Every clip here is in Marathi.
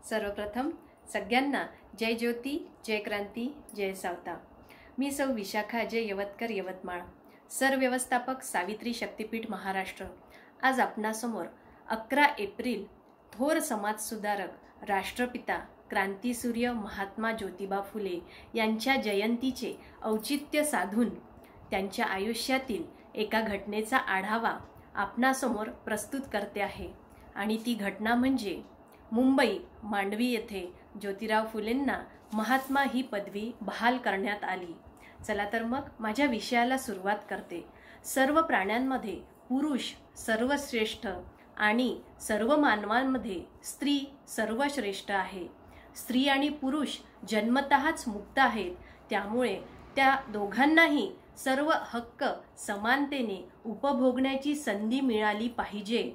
सर्वप्रथम सगळ्यांना जय ज्योती, जय क्रांती, जय सावता। मी सौ विशाखा अजय यवतकर, यवतमाळ, सरव्यवस्थापक, सावित्री शक्तीपीठ, महाराष्ट्र। आज आपणासमोर 11 एप्रिल थोर समाजसुधारक, राष्ट्रपिता, क्रांतीसूर्य महात्मा ज्योतिबा फुले यांच्या जयंतीचे औचित्य साधून त्यांच्या आयुष्यातील एका घटनेचा आढावा आपणासमोर प्रस्तुत करते आहे। आणि ती घटना म्हणजे मुंबई मांडवी येथे ज्योतिराव फुलेंना महात्मा ही पदवी बहाल करण्यात आली। चला तर मग माझ्या विषयाला सुरुवात करते। सर्व प्राण्यांमध्ये पुरुष सर्वश्रेष्ठ आणि सर्व मानवांमध्ये स्त्री सर्वश्रेष्ठ आहे। स्त्री आणि पुरुष जन्मतःच मुक्त आहेत, त्यामुळे त्या दोघांनाही सर्व हक्क समानतेने उपभोगण्याची संधी मिळाली पाहिजे,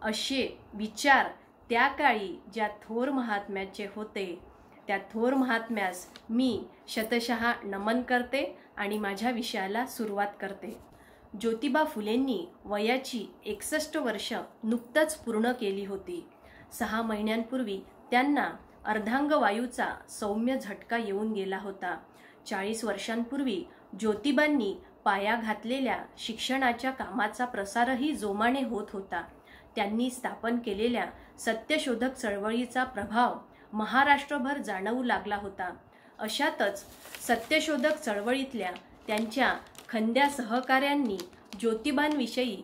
असे विचार त्या काळी ज्या थोर महात्म्याचे होते, त्या थोर महात्म्यास मी शतशः नमन करते आणि माझ्या विषयाला सुरुवात करते। ज्योतिबा फुलेंनी वयाची 61 वर्ष नुकतंच पूर्ण केली होती। 6 महिन्यांपूर्वी त्यांना अर्धांगवायूचा सौम्य झटका येऊन गेला होता। 40 वर्षांपूर्वी ज्योतिबांनी पाया घातलेल्या शिक्षणाच्या कामाचा प्रसारही जोमाने होत होता। त्यांनी स्थापन केलेल्या सत्यशोधक चळवळीचा प्रभाव महाराष्ट्रभर जाणवू लागला होता। अशातच सत्यशोधक चळवळीतल्या त्यांच्या खंद्या सहकाऱ्यांनी ज्योतिबांविषयी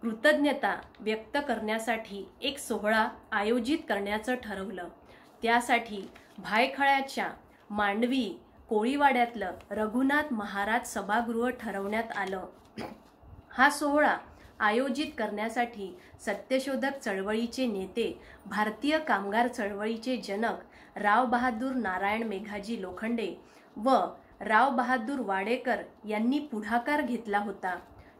कृतज्ञता व्यक्त करण्यासाठी एक सोहळा आयोजित करण्याचं ठरवलं। त्यासाठी भायखळ्याच्या मांडवी कोळीवाड्यातलं रघुनाथ महाराज सभागृह ठरवण्यात आलं। हा सोहळा आयोजित करण्यासाठी सत्यशोधक चळवळीचे नेते, भारतीय कामगार चळवळीचे जनक राव बहादूर नारायण मेघाजी लोखंडे व राव बहादूर वाडेकर यांनी पुढाकार घेतला होता।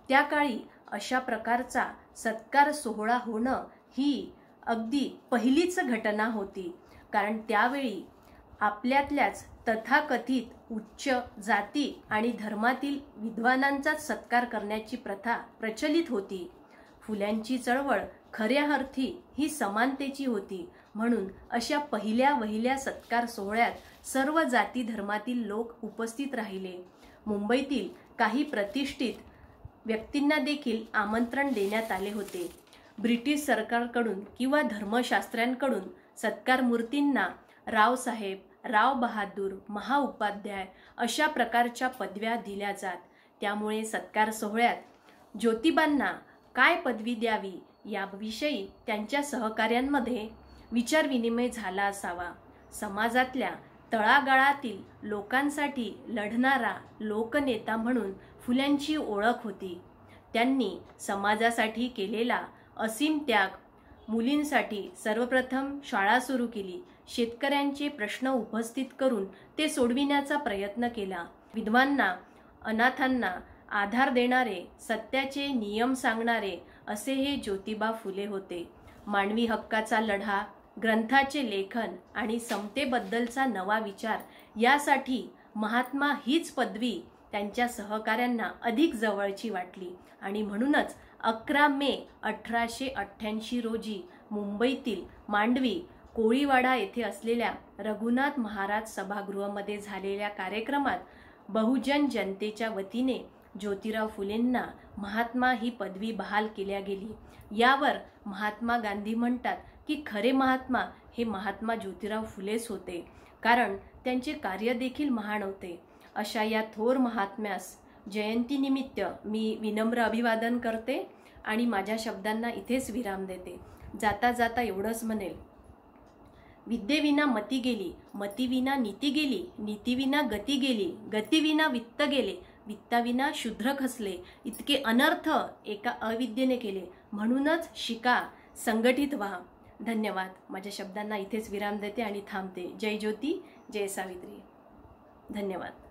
त्या काळी अशा प्रकारचा सत्कार सोहळा होणं ही अगदी पहिलीच घटना होती, कारण त्यावेळी आपल्यातल्याच तथाकथित उच्च जाती आणि धर्मातील विद्वानांचाच सत्कार करण्याची प्रथा प्रचलित होती। फुल्यांची चळवळ खऱ्या अर्थी ही समानतेची होती, म्हणून अशा पहिल्या वहिल्या सत्कार सोहळ्यात सर्व जाती धर्मातील लोक उपस्थित राहिले। मुंबईतील काही प्रतिष्ठित व्यक्तींना देखील आमंत्रण देण्यात आले होते। ब्रिटिश सरकारकडून किंवा धर्मशास्त्र्यांकडून सत्कार मूर्तींना रावसाहेब, राव बहादूर, महाउपाध्याय अशा प्रकारच्या पदव्या दिल्या जात। त्यामुळे सत्कार सोहळ्यात ज्योतिबांना काय पदवी द्यावी याविषयी त्यांच्या सहकाऱ्यांमध्ये विचारविनिमय झाला असावा। समाजातल्या तळागाळातील लोकांसाठी लढणारा लोकनेता म्हणून फुल्यांची ओळख होती। त्यांनी समाजासाठी केलेला असीम त्याग, मुलींसाठी सर्वप्रथम शाळा सुरू केली, शेतकऱ्यांचे प्रश्न उपस्थित करून ते सोडविण्याचा प्रयत्न केला, विधवांना, अनाथांना आधार देणारे, सत्याचे नियम सांगणारे असे हे ज्योतिबा फुले होते। मानवी हक्काचा लढा, ग्रंथाचे लेखन आणि समतेबद्दलचा नवा विचार यासाठी महात्मा हीच पदवी त्यांच्या सहकाऱ्यांना अधिक जवळची वाटली आणि म्हणूनच 11 मे 1888 रोजी मुंबईतील मांडवी कोळीवाडा येथे असलेल्या रघुनाथ महाराज सभागृहामध्ये झालेल्या कार्यक्रमात बहुजन जनतेच्या वतीने ज्योतिराव फुलेंना महात्मा ही पदवी बहाल केल्या गेली। यावर महात्मा गांधी म्हणतात की खरे महात्मा हे महात्मा ज्योतिराव फुलेच होते, कारण त्यांचे कार्य देखील महान होते। अशा या थोर महात्म्यास जयंतीनिमित्त मी विनम्र अभिवादन करते आणि माझ्या शब्दांना इथेच विराम देते। जाता जाता एवढंच म्हणेल, विद्येविना मती गेली, मतीविना नीती गेली, नीतीविना गती गेली, गतीविना वित्त गेले, वित्ताविना शूद्र खचले, इतके अनर्थ एका अविद्येने केले, म्हणूनच शिका, संघटित व्हा। धन्यवाद। माझ्या शब्दांना इथेच विराम देते आणि थांबते। जय ज्योती, जय सावित्री। धन्यवाद।